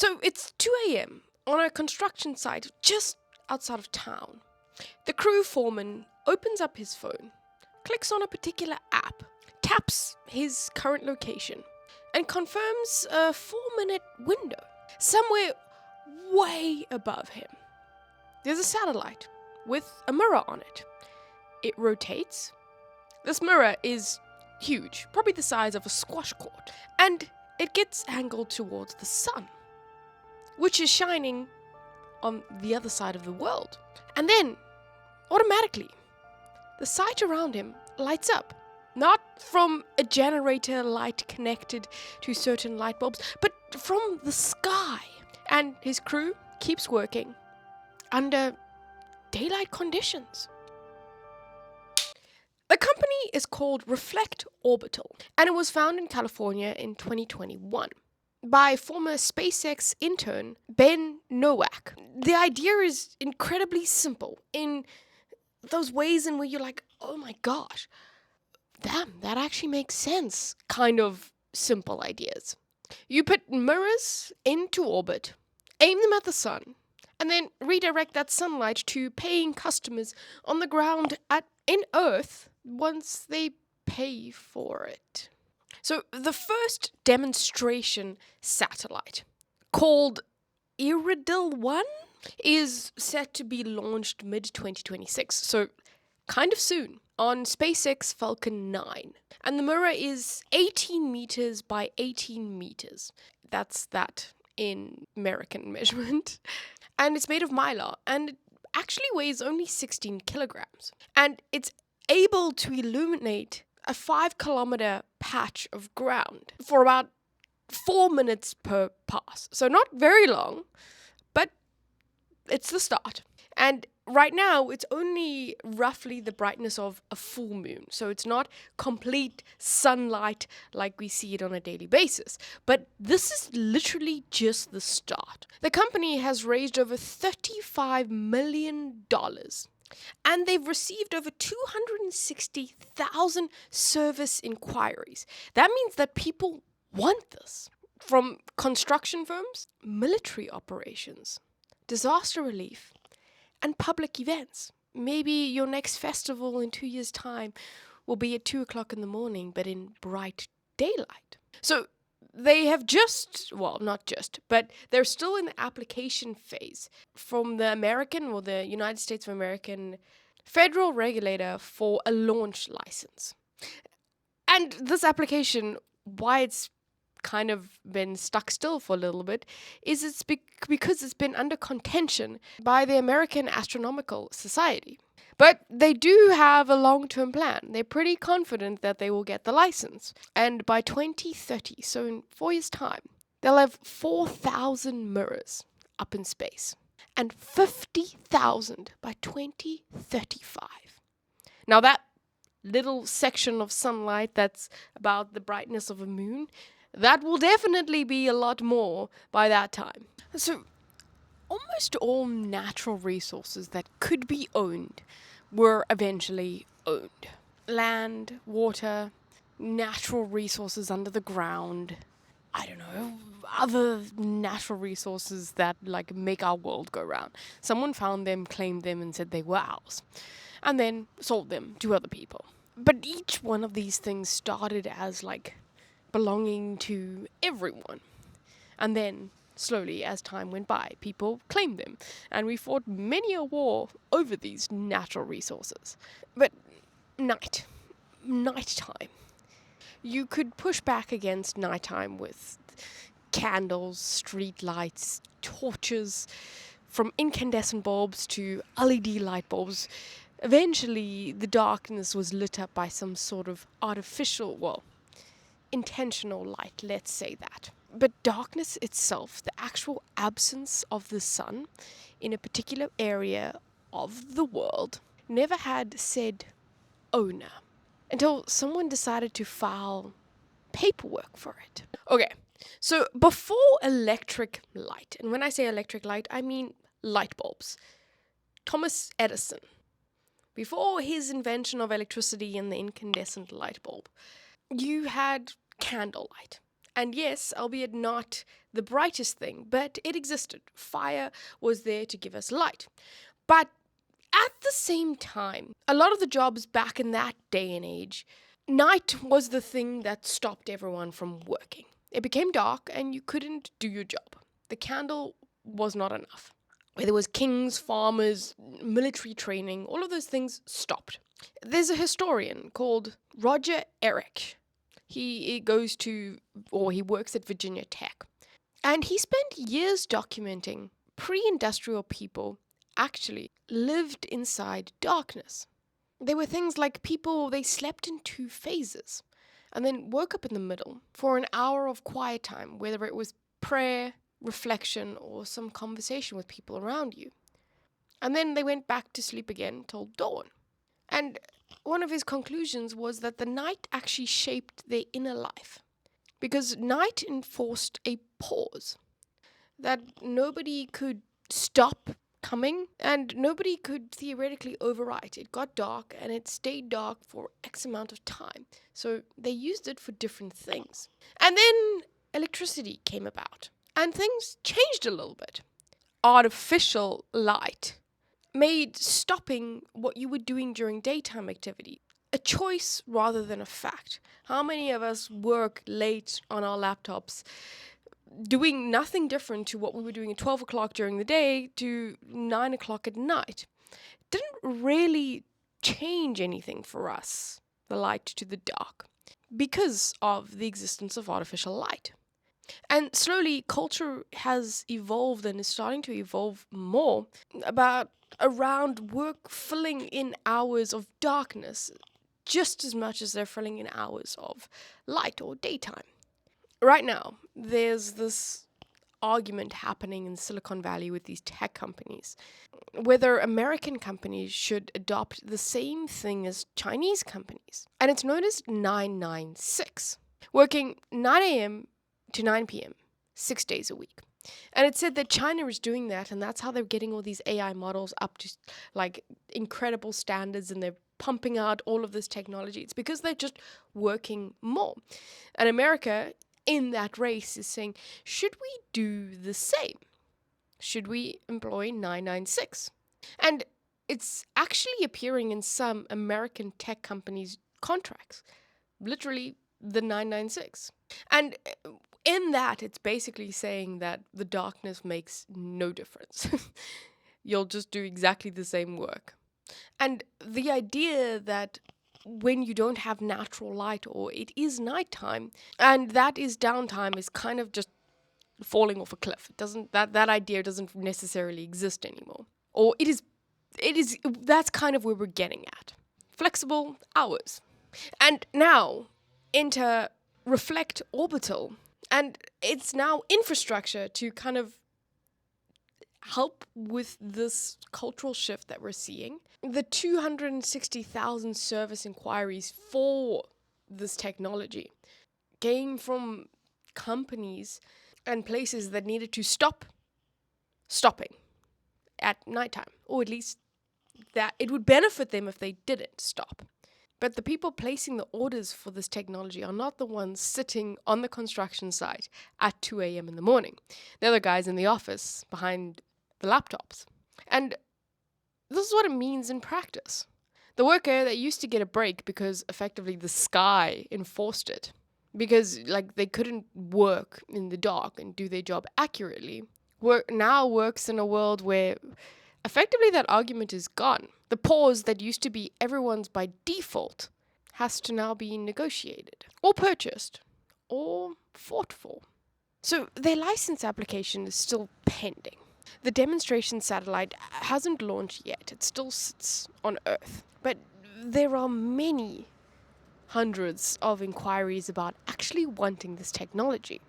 So it's 2 a.m. on a construction site just outside of town. The crew foreman opens up his phone, clicks on a particular app, taps his current location, and confirms a 4-minute window somewhere way above him. There's a satellite with a mirror on it. It rotates. This mirror is huge, probably the size of a squash court, and it gets angled towards the sun, which is shining on the other side of the world. And then, automatically, the site around him lights up. Not from a generator light connected to certain light bulbs, but from the sky. And his crew keeps working under daylight conditions. The company is called Reflect Orbital, and it was founded in California in 2021 by former SpaceX intern Ben Nowak. The idea is incredibly simple in those ways in where you're like, oh my gosh, damn, that actually makes sense kind of simple ideas. You put mirrors into orbit, aim them at the sun, and then redirect that sunlight to paying customers on the ground in Earth once they pay for it. So the first demonstration satellite, called Orbital 1, is set to be launched mid-2026, so kind of soon, on SpaceX Falcon 9. And the mirror is 18 meters by 18 meters. That's that in American measurement. And it's made of mylar, and it actually weighs only 16 kilograms. And it's able to illuminate a 5-kilometer patch of ground for about 4 minutes per pass. So not very long, but it's the start. And right now, it's only roughly the brightness of a full moon. So it's not complete sunlight like we see it on a daily basis. But this is literally just the start. The company has raised over $35 million. And they've received over 260,000 service inquiries. That means that people want this. From construction firms, military operations, disaster relief, and public events. Maybe your next festival in 2 years' time will be at 2 o'clock in the morning, but in bright daylight. So they have not just, but they're still in the application phase from the the United States of American federal regulator for a launch license. And this application, why it's kind of been stuck still for a little bit, is it's because it's been under contention by the American Astronomical Society. But they do have a long-term plan. They're pretty confident that they will get the license. And by 2030, so in 4 years' time, they'll have 4,000 mirrors up in space and 50,000 by 2035. Now that little section of sunlight that's about the brightness of a moon, that will definitely be a lot more by that time. So, almost all natural resources that could be owned were eventually owned. Land, water, natural resources under the ground, other natural resources that make our world go round. Someone found them, claimed them, and said they were ours. And then sold them to other people. But each one of these things started as belonging to everyone. And then, slowly, as time went by, people claimed them. And we fought many a war over these natural resources. But nighttime. You could push back against nighttime with candles, street lights, torches, from incandescent bulbs to LED light bulbs. Eventually, the darkness was lit up by some sort of intentional light, let's say that. But darkness itself, the actual absence of the sun in a particular area of the world, never had said owner until someone decided to file paperwork for it. Okay, so before electric light, and when I say electric light, I mean light bulbs. Thomas Edison, before his invention of electricity and the incandescent light bulb, you had candlelight. And yes, albeit not the brightest thing, but it existed. Fire was there to give us light. But at the same time, a lot of the jobs back in that day and age, night was the thing that stopped everyone from working. It became dark and you couldn't do your job. The candle was not enough. Whether it was kings, farmers, military training, all of those things stopped. There's a historian called Roger Erich. He works at Virginia Tech. And he spent years documenting pre-industrial people actually lived inside darkness. There were things like they slept in 2 phases and then woke up in the middle for an hour of quiet time, whether it was prayer, reflection, or some conversation with people around you. And then they went back to sleep again till dawn. And one of his conclusions was that the night actually shaped their inner life, because night enforced a pause that nobody could stop coming and nobody could theoretically overwrite. It got dark and it stayed dark for X amount of time. So they used it for different things. And then electricity came about and things changed a little bit. Artificial light made stopping what you were doing during daytime activity a choice rather than a fact. How many of us work late on our laptops doing nothing different to what we were doing at 12 o'clock during the day to 9 o'clock at night? Didn't really change anything for us, the light to the dark, because of the existence of artificial light. And slowly, culture has evolved and is starting to evolve more around work filling in hours of darkness just as much as they're filling in hours of light or daytime. Right now, there's this argument happening in Silicon Valley with these tech companies, whether American companies should adopt the same thing as Chinese companies. And it's known as 996, working 9 a.m. to 9 p.m., 6 days a week. And it said that China is doing that, and that's how they're getting all these AI models up to like incredible standards, and they're pumping out all of this technology. It's because they're just working more. And America, in that race, is saying, should we do the same? Should we employ 996? And it's actually appearing in some American tech companies' contracts, literally the 996. And in that, it's basically saying that the darkness makes no difference. You'll just do exactly the same work. And the idea that when you don't have natural light or it is nighttime and that is downtime is kind of just falling off a cliff. That idea doesn't necessarily exist anymore. Or that's kind of where we're getting at. Flexible hours. And now enter Reflect Orbital. And it's now infrastructure to kind of help with this cultural shift that we're seeing. The 260,000 service inquiries for this technology came from companies and places that needed to stopping at nighttime, or at least that it would benefit them if they didn't stop. But the people placing the orders for this technology are not the ones sitting on the construction site at 2 a.m. in the morning. They're the guys in the office behind the laptops. And this is what it means in practice. The worker that used to get a break because effectively the sky enforced it, because they couldn't work in the dark and do their job accurately, now works in a world where effectively that argument is gone. The pause that used to be everyone's by default has to now be negotiated or purchased or fought for. So their license application is still pending. The demonstration satellite hasn't launched yet. It still sits on Earth. But there are many hundreds of inquiries about actually wanting this technology.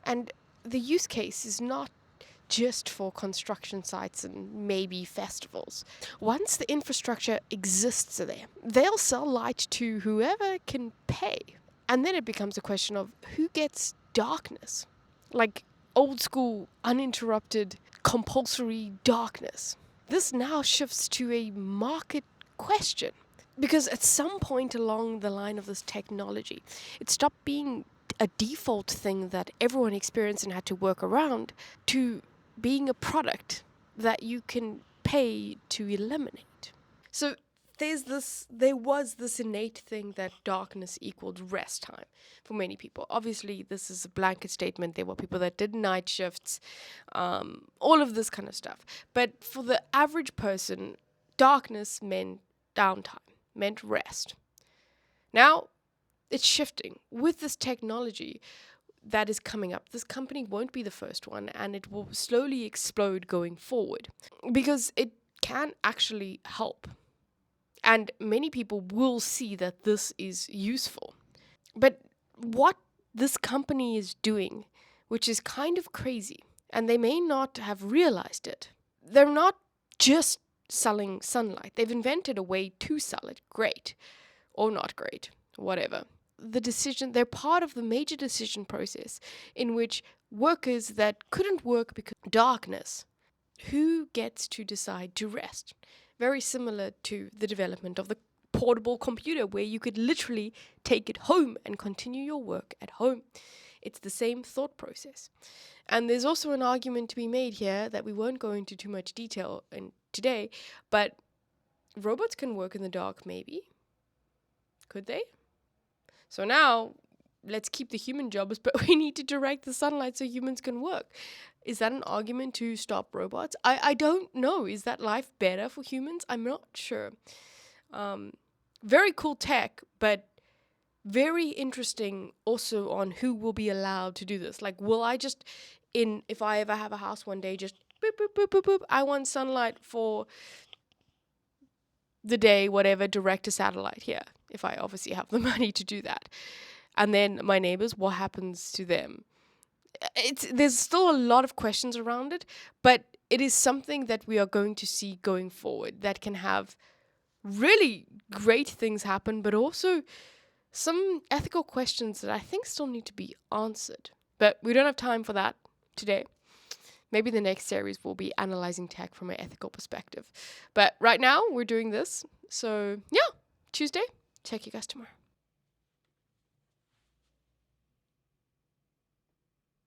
And the use case is not just for construction sites and maybe festivals. Once the infrastructure exists there, they'll sell light to whoever can pay. And then it becomes a question of who gets darkness. Like old school, uninterrupted, compulsory darkness. This now shifts to a market question. Because at some point along the line of this technology, it stopped being a default thing that everyone experienced and had to work around to being a product that you can pay to eliminate. So there was this innate thing that darkness equaled rest time for many people. Obviously, this is a blanket statement. There were people that did night shifts, all of this kind of stuff. But for the average person, darkness meant downtime, meant rest. Now, it's shifting. With this technology that is coming up, this company won't be the first one, and it will slowly explode going forward because it can actually help. And many people will see that this is useful. But what this company is doing, which is kind of crazy, and they may not have realized it, they're not just selling sunlight. They've invented a way to sell it. Great. Or not great. Whatever. They're part of the major decision process in which workers that couldn't work because of darkness, who gets to decide to rest? Very similar to the development of the portable computer, where you could literally take it home and continue your work at home. It's the same thought process. And there's also an argument to be made here that we won't go into too much detail today, but robots can work in the dark, maybe. Could they? So now, let's keep the human jobs, but we need to direct the sunlight so humans can work. Is that an argument to stop robots? I don't know. Is that life better for humans? I'm not sure. Very cool tech, but very interesting also on who will be allowed to do this. Like, will I just, if I ever have a house one day, just boop, boop, boop, boop, boop, I want sunlight for the day, whatever, direct a satellite here, if I obviously have the money to do that. And then my neighbors, what happens to them? There's still a lot of questions around it, but it is something that we are going to see going forward that can have really great things happen, but also some ethical questions that I think still need to be answered. But we don't have time for that today. Maybe the next series will be analyzing tech from an ethical perspective. But right now, we're doing this. So, yeah, Tuesday. Check you guys tomorrow.